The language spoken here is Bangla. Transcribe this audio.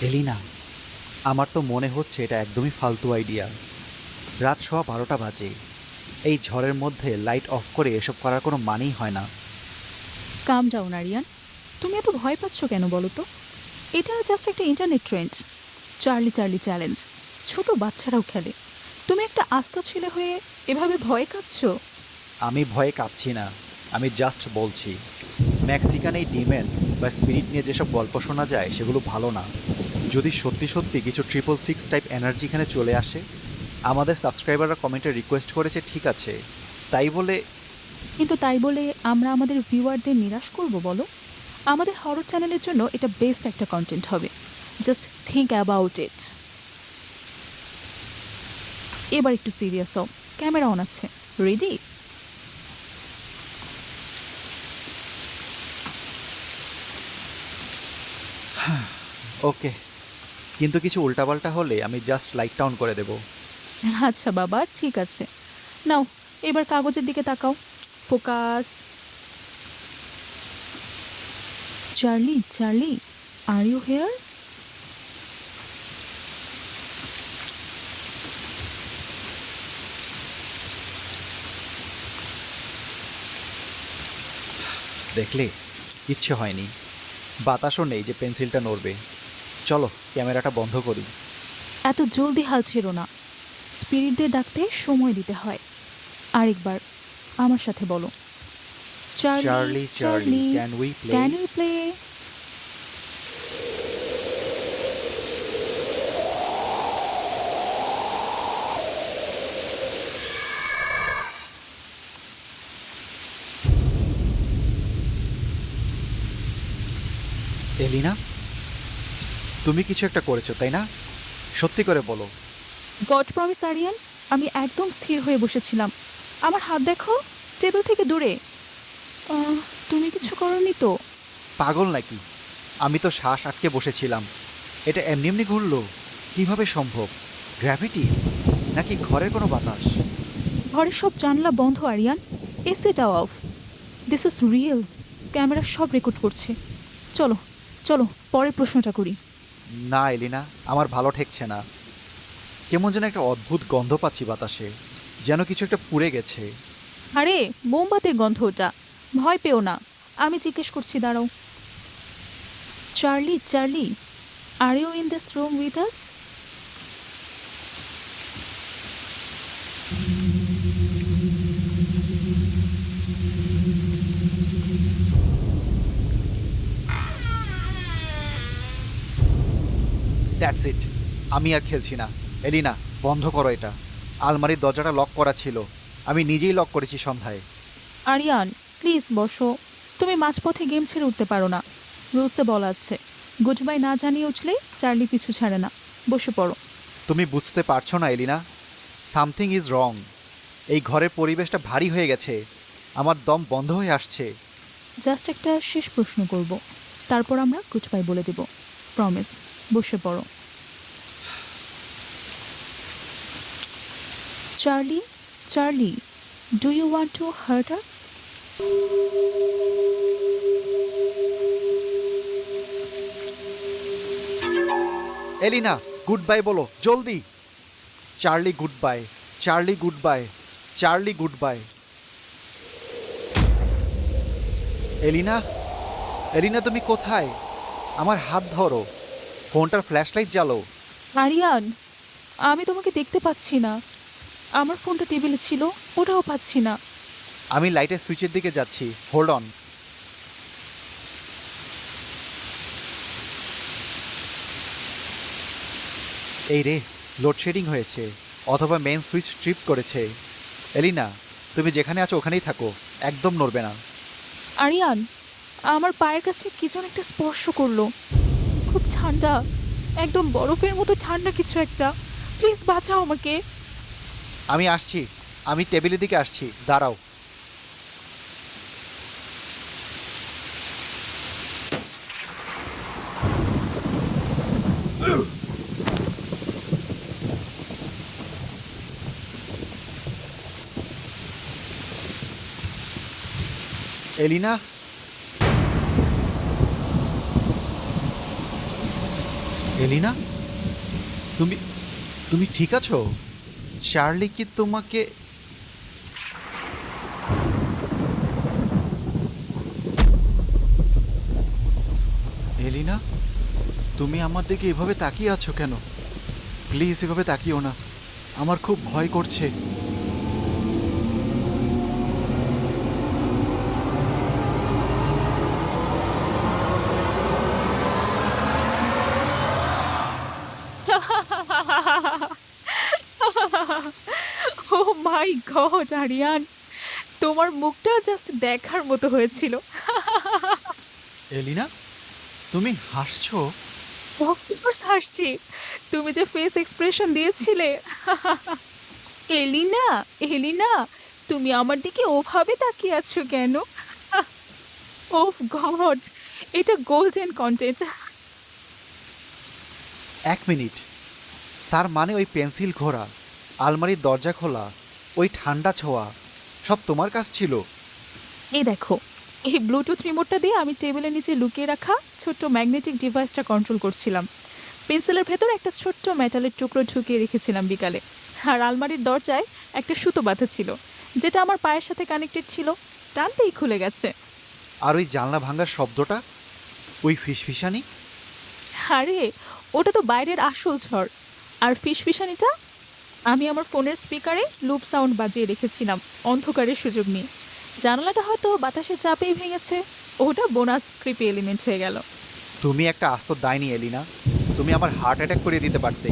এলিনা, আমার তো মনে হচ্ছে এটা একদমই ফালতু আইডিয়া। রাত 12:15 বাজে। এই ঝড়ের মধ্যে লাইট অফ করে এসব করার কোনো মানেই হয় না। কাম ডাউন আরিয়ান, তুমি এত ভয় পাচ্ছ কেন বলো তো? এটা জাস্ট একটা internet trend. Charlie Charlie challenge, ছোট বাচ্চারাও খেলে। তুমি একটা আস্ত ছেলে হয়ে এভাবে ভয় কাঁপছ? আমি ভয়ে কাঁপছি না, আমি জাস্ট বলছি মেক্সিকান এই ডিমেন বা স্পিরিট নিয়ে যেসব গল্প শোনা যায় সেগুলো ভালো না। যদি সত্যি সত্যি কিছু 666 টাইপ এনার্জি এখানে চলে আসে, আমাদের সাবস্ক্রাইবাররা কমেন্টে রিকোয়েস্ট করেছে, ঠিক আছে, তাই বলে কিন্তু তাই বলে আমরা আমাদের ভিউয়ারদের নিরাশ করব বলো? আমাদের হরর চ্যানেলের জন্য এটা বেস্ট একটা কন্টেন্ট হবে। Just think about it. এবার একটু সিরিয়াস হও। ক্যামেরা অন আছে। রেডি? ওকে, কিন্তু কিছু উল্টাপাল্টা হলে আমি জাস্ট লাইটটা অন করে দেব। আচ্ছা বাবা, ঠিক আছে। নাও, এবার কাগজের দিকে তাকাও। Focus. Charlie Charlie, are you here? দেখলে, কিচ্ছু হয়নি। বাতাসও নেই যে পেন্সিলটা নড়বে। চলো ক্যামেরাটা বন্ধ করি। এত জলদি হাল ছেড়ো না। স্পিরিটদের ডাকতে সময় দিতে হয়। আরেকবার আমার সাথে বলো, Charlie Charlie Charlie Charlie, can we play? Can you play? Elina, তুমি কিছু একটা করেছো তাই না? সত্যি করে বলো। গড প্রমিস আরিয়ান, আমি একদম স্থির হয়ে বসেছিলাম। আমার হাত দেখো, টেবিল থেকে দূরে। আহ, তুমি কিছু করনি তো? পাগল নাকি? আমি তো শ্বাস আটকে বসেছিলাম। এটা এমনি এমনি ঘুরলো? কিভাবে সম্ভব? গ্র্যাভিটি নাকি ঘরের কোনো বাতাস? ঘরের সব জানলা বন্ধ আরিয়ান। এসিটাও off. This is real. Camera সব রেকর্ড করছে। চলো চলো, পরের প্রশ্নটা করি। না এলিনা, আমার ভালো ঠেকছে না। কেমন যেন একটা অদ্ভুত গন্ধ পাচ্ছি বাতাসে, যেন কিছু একটা পুড়ে গেছে। আরে, মোমবাতির গন্ধ ওটা। ভয় পেও না। আমি জিজ্ঞেস করছি, দাঁড়াও। Charlie Charlie, are you in this room with us? That's it, আমি আর খেলছি না। এলিনা, বন্ধ করো এটা। আলমারির দরজাটা লক করা ছিল, আমি নিজেই লক করেছি সন্ধ্যায়। আরিয়ান, প্লিজ বসো। তুমি মাঝপথে গেম ছেড়ে উঠতে পারো না। রুলসে বলা আছে, গুড বাই না জানিয়ে উঠলেই চার্লি পিছু ছাড়ে না। বসে পড়ো। তুমি বুঝতে পারছো না এলিনা, সামথিং ইজ রং। এই ঘরের পরিবেশটা ভারী হয়ে গেছে, আমার দম বন্ধ হয়ে আসছে। জাস্ট একটা শেষ প্রশ্ন করব, তারপর আমরা গুড বাই বলে দেব। প্রমিস। বসে পড়ো। Charlie Charlie, do you want to hurt us? Elina, good bye বলো জলদি। Charlie good bye, Charlie good bye, Charlie good bye. Elina, Elina তুমি কোথায়? আমার হাত ধরো, ফোনটার ফ্ল্যাশ লাইট জ্বালো। আরিয়ান, আমি তোমাকে দেখতে পাচ্ছি না। আমার ফোনটা টেবিলে ছিল, ওটাও পাচ্ছি না। আমি লাইটের সুইচের দিকে যাচ্ছি, হোল্ড অন। এই রে, লোডশেডিং হয়েছে, অথবা মেন সুইচ ট্রিপ করেছে। এলিনা, তুমি যেখানে আছো ওখানেই থাকো, একদম নড়বে না। আরিয়ান, আমার পায়ের কাছে কি যেন একটা স্পর্শ করলো। খুব ঠান্ডা, একদম বরফের মতো ঠান্ডা কিছু একটা। প্লিজ বাঁচাও আমাকে। আমি আসছি, আমি টেবিলের দিকে আসছি, দাঁড়াও। এলিনা, এলিনা, তুমি তুমি ঠিক আছো? চার্লি কি তোমাকে... এলিনা, তুমি আমার দিকে এভাবে তাকিয়ে আছো কেন? প্লিজ এভাবে তাকিও না, আমার খুব ভয় করছে। ও মাই গড আরিয়ান, তোমার মুখটা জাস্ট দেখার মতো হয়েছিল। এলিনা, তুমি হাসছো? অফকোর্স হাসছি, তুমি যে ফেস এক্সপ্রেশন দিয়েছিলে। এলিনা, এলিনা, তুমি আমার দিকে ওভাবে তাকিয়ে আছো কেন? ওহ গড, এটা গোল্ডেন কন্টেন্ট। 1 মিনিট, তার মানে ওই পেন্সিল ঘোরা, আলমারির দরজা খোলা, ওই ঠান্ডা ছোঁয়া, সব তোমার কাজ ছিল? এই দেখো, এই ব্লুটুথ রিমোটটা দিয়ে আমি টেবিলের নিচে লুকিয়ে রাখা ছোট্ট ম্যাগনেটিক ডিভাইসটা কন্ট্রোল করছিলাম। পেন্সিলের ভেতর একটা ছোট্ট মেটালের টুকরো ঢুকিয়ে রেখেছিলাম বিকালে। আর আলমারির দরজায় একটা সুতো বাঁধা ছিল, যেটা আমার পায়ের সাথে কানেক্টেড ছিল। টানতেই খুলে গেছে। আর ওই জানলা ভাঙার শব্দটা, ওই ফিসফিসানি? আরে, ওটা তো বাইরের আসল ঝড়। আর ফিসফিসানিটা আমি আমার ফোনের স্পিকারে লুপ সাউন্ড বাজিয়ে রেখেছিলাম অন্ধকারের সুযোগ নিয়ে। জানালাটা হয়তো বাতাসের চাপেই ভেঙেছে। ওটা বোনাস ক্রিপি এলিমেন্ট হয়ে গেল। তুমি একটা আস্ত ডাইনি এলিনা, তুমি আমার হার্ট অ্যাটাক করে দিতে পারতে।